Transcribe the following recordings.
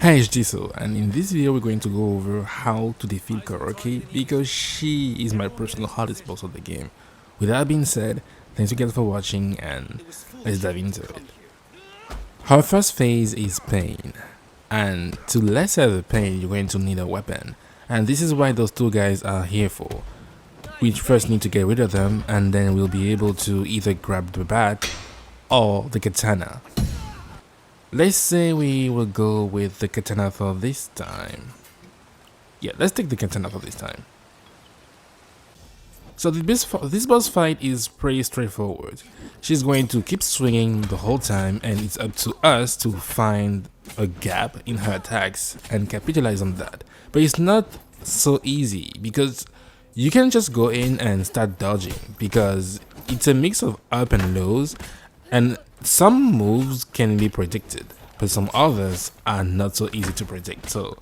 Hi, it's Jisoo, and in this video we're going to go over how to defeat Kuroki because she is my personal hardest boss of the game. With that being said, thanks you guys for watching and let's dive into it. Her first phase is pain, and to lessen the pain you're going to need a weapon, and this is why those two guys are here for. We first need to get rid of them and then we'll be able to either grab the bat or the katana. Let's say we will go with the katana for this time. Yeah, let's take the katana for this time. So this boss fight is pretty straightforward. She's going to keep swinging the whole time and it's up to us to find a gap in her attacks and capitalize on that. But it's not so easy because you can just go in and start dodging because it's a mix of up and lows, and some moves can be predicted, but some others are not so easy to predict. So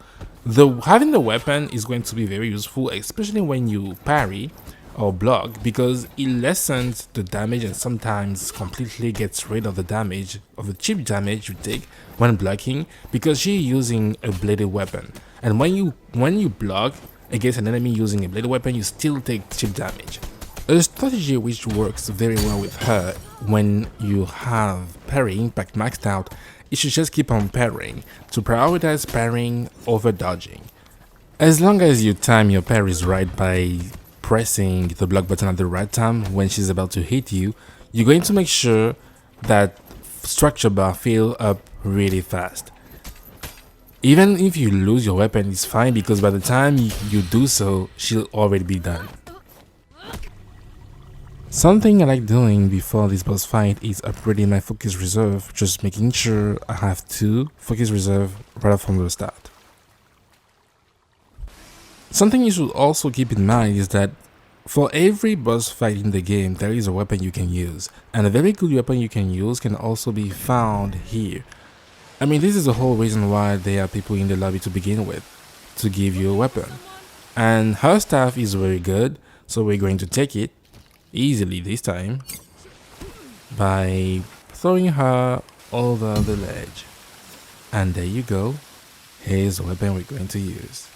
having the weapon is going to be very useful, especially when you parry or block, because it lessens the damage and sometimes completely gets rid of the damage, of the cheap damage you take when blocking, because she's using a bladed weapon. And when you block against an enemy using a bladed weapon, you still take cheap damage. A strategy which works very well with her when you have parry impact maxed out, you should just keep on parrying to prioritize parrying over dodging. As long as you time your parries right by pressing the block button at the right time when she's about to hit you, you're going to make sure that structure bar fill up really fast. Even if you lose your weapon, it's fine because by the time you do so, she'll already be done. Something I like doing before this boss fight is upgrading my focus reserve, just making sure I have 2 focus reserve right from the start. Something you should also keep in mind is that for every boss fight in the game, there is a weapon you can use, and a very good weapon you can use can also be found here. I mean, this is the whole reason why there are people in the lobby to begin with, to give you a weapon. And her staff is very good, so we're going to take it easily this time by throwing her over the ledge. And there you go, here's the weapon we're going to use.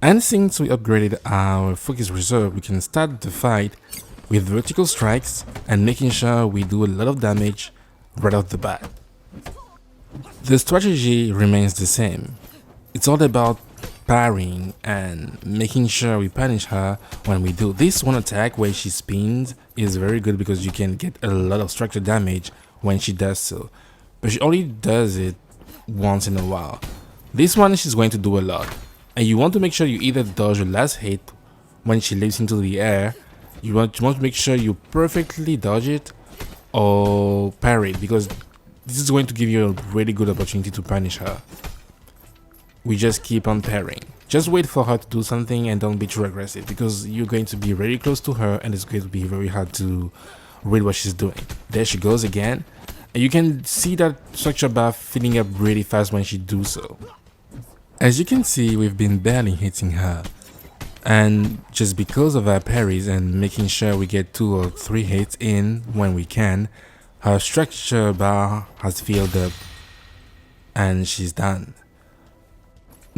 And since we upgraded our focus reserve, we can start the fight with vertical strikes and making sure we do a lot of damage right off the bat. The strategy remains the same. It's all about parrying and making sure we punish her when we do. This one attack where she spins is very good because you can get a lot of structure damage when she does so, but she only does it once in a while. This one she's going to do a lot, and you want to make sure you either dodge the last hit when she leaps into the air. You want to make sure you perfectly dodge it or parry, because this is going to give you a really good opportunity to punish her. We just keep on parrying. Just wait for her to do something and don't be too aggressive, because you're going to be very close to her and it's going to be very hard to read what she's doing. There she goes again, and you can see that structure bar filling up really fast when she do so. As you can see, we've been barely hitting her, and just because of our parries and making sure we get 2 or 3 hits in when we can, her structure bar has filled up and she's done.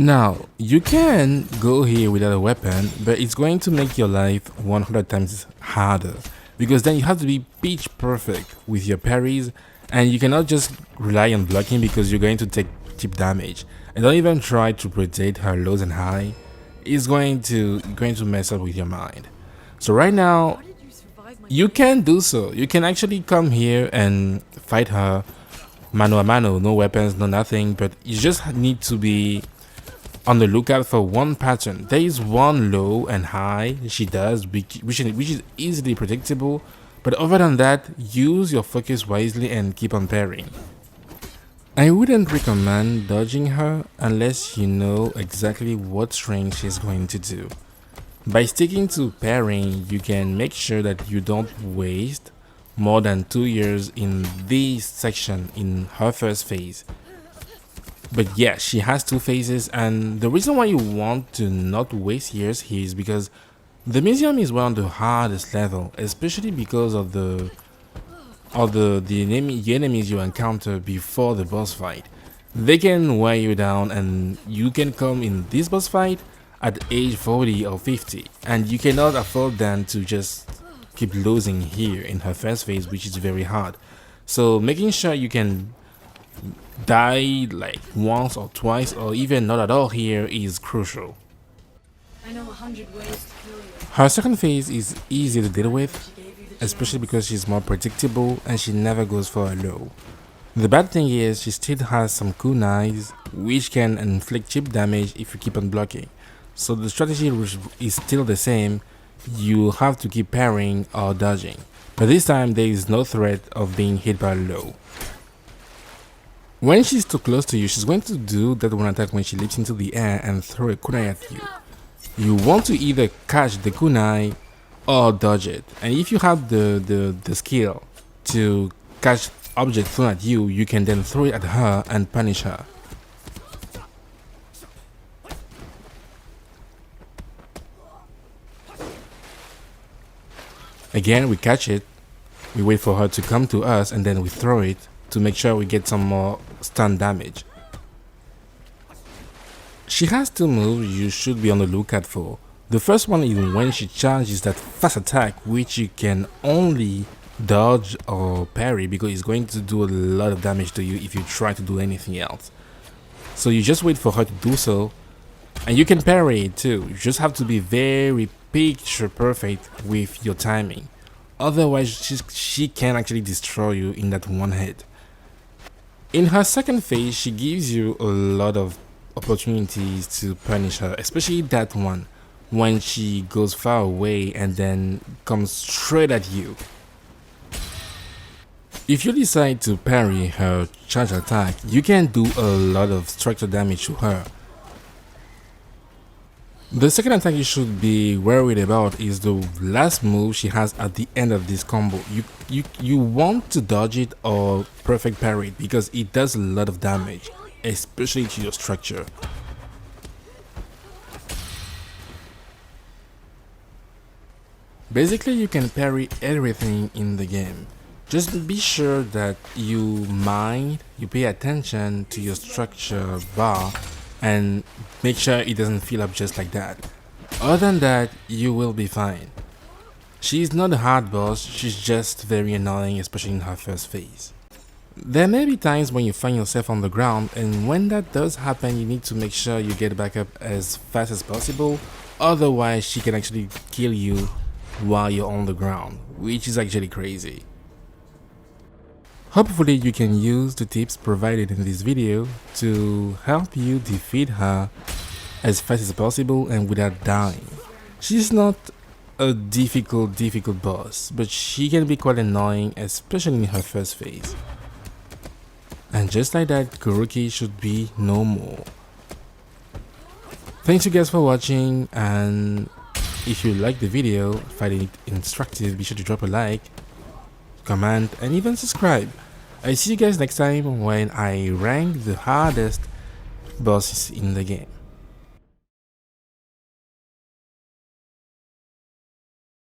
Now, you can go here without a weapon, but it's going to make your life 100 times harder, because then you have to be pitch perfect with your parries, and you cannot just rely on blocking because you're going to take cheap damage. And don't even try to predict her lows and high. It's going to mess up with your mind. So right now, you can do so. You can actually come here and fight her mano a mano, no weapons, no nothing, but you just need to be on the lookout for one pattern. There is one low and high she does, which is easily predictable, but other than that, use your focus wisely and keep on parrying. I wouldn't recommend dodging her unless you know exactly what string she's going to do. By sticking to parrying, you can make sure that you don't waste more than 2 years in this section in her first phase. But yeah, she has 2 phases, and the reason why you want to not waste years here is because the museum is one of the hardest level, especially because of the enemies you encounter before the boss fight. They can wear you down, and you can come in this boss fight at age 40 or 50, and you cannot afford then to just keep losing here in her first phase, which is very hard. So making sure you can die like once or twice or even not at all here is crucial. I know 100 ways to kill you. Her second phase is easier to deal with, especially because she's more predictable and she never goes for a low. The bad thing is she still has some kunais which can inflict cheap damage if you keep on blocking. So the strategy is still the same, you have to keep parrying or dodging. But this time there is no threat of being hit by a low. When she's too close to you, she's going to do that one attack when she leaps into the air and throw a kunai at you. You want to either catch the kunai or dodge it. And if you have the skill to catch object thrown at you, you can then throw it at her and punish her. Again, we catch it, we wait for her to come to us, and then we throw it to make sure we get some more stun damage. She has two moves you should be on the lookout for. The first one is when she charges that fast attack, which you can only dodge or parry because it's going to do a lot of damage to you if you try to do anything else. So you just wait for her to do so, and you can parry it too. You just have to be very picture perfect with your timing. Otherwise, she can actually destroy you in that one hit. In her second phase, she gives you a lot of opportunities to punish her, especially that one when she goes far away and then comes straight at you. If you decide to parry her charge attack, you can do a lot of structural damage to her. The second attack you should be worried about is the last move she has at the end of this combo. You want to dodge it or perfect parry it because it does a lot of damage, especially to your structure. Basically, you can parry everything in the game. Just be sure that you pay attention to your structure bar and make sure it doesn't fill up just like that. Other than that, you will be fine. She's not a hard boss, she's just very annoying, especially in her first phase. There may be times when you find yourself on the ground, and when that does happen, you need to make sure you get back up as fast as possible, otherwise she can actually kill you while you're on the ground, which is actually crazy. Hopefully you can use the tips provided in this video to help you defeat her as fast as possible and without dying. She's not a difficult boss, but she can be quite annoying, especially in her first phase. And just like that, Kuroki should be no more. Thanks you guys for watching, and if you like the video, find it instructive, be sure to drop a like, comment, and even subscribe. I see you guys next time when I rank the hardest bosses in the game.